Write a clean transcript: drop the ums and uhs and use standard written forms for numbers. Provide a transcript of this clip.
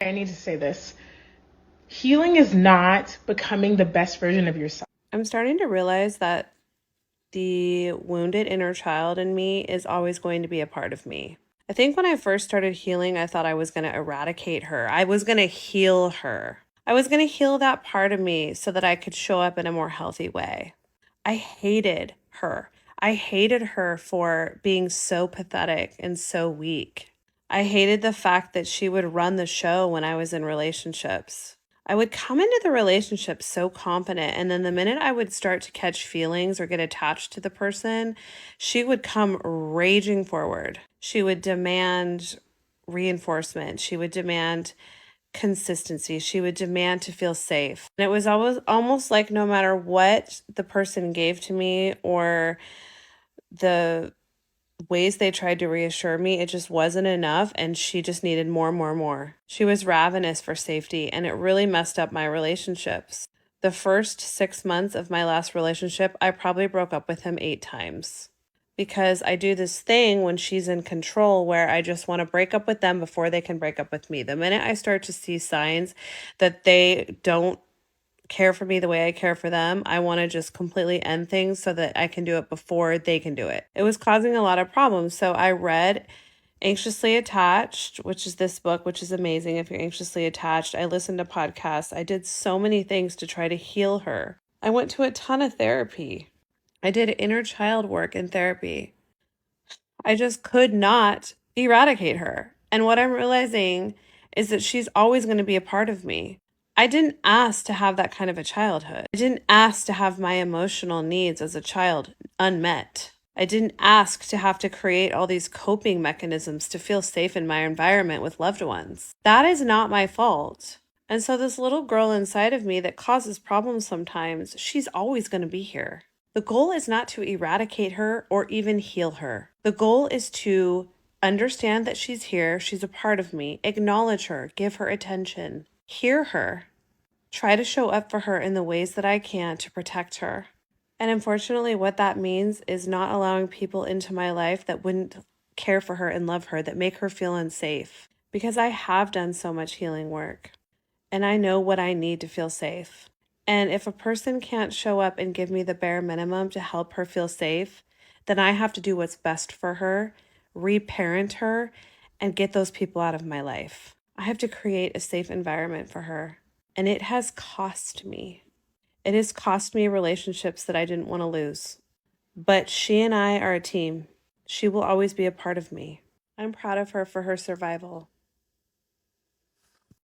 I need to say this. Healing is not becoming the best version of yourself. I'm starting to realize that the wounded inner child in me is always going to be a part of me. I think when I first started healing, I thought I was going to eradicate her. I was going to heal her. I was going to heal that part of me so that I could show up in a more healthy way. I hated her. I hated her for being so pathetic and so weak. I hated the fact that she would run the show when I was in relationships. I would come into the relationship so confident, and then the minute I would start to catch feelings or get attached to the person, she would come raging forward. She would demand reinforcement. She would demand consistency. She would demand to feel safe. And it was always almost like no matter what the person gave to me or the ways they tried to reassure me, it just wasn't enough, and she just needed more, more, more. She was ravenous for safety, and it really messed up my relationships. The first 6 months of my last relationship, I probably broke up with him 8 times because I do this thing when she's in control where I just want to break up with them before they can break up with me. The minute I start to see signs that they don't care for me the way I care for them, I want to just completely end things so that I can do it before they can do it. It was causing a lot of problems. So I read Anxiously Attached, which is this book, which is amazing if you're anxiously attached. I listened to podcasts. I did so many things to try to heal her. I went to a ton of therapy. I did inner child work in therapy. I just could not eradicate her. And what I'm realizing is that she's always going to be a part of me. I didn't ask to have that kind of a childhood. I didn't ask to have my emotional needs as a child unmet. I didn't ask to have to create all these coping mechanisms to feel safe in my environment with loved ones. That is not my fault. And so, this little girl inside of me that causes problems sometimes, she's always going to be here. The goal is not to eradicate her or even heal her. The goal is to understand that she's here, she's a part of me, acknowledge her, give her attention, hear her, try to show up for her in the ways that I can to protect her. And unfortunately, what that means is not allowing people into my life that wouldn't care for her and love her, that make her feel unsafe. Because I have done so much healing work and I know what I need to feel safe. And if a person can't show up and give me the bare minimum to help her feel safe, then I have to do what's best for her, reparent her, and get those people out of my life. I have to create a safe environment for her. And it has cost me. It has cost me relationships that I didn't want to lose. But she and I are a team. She will always be a part of me. I'm proud of her for her survival.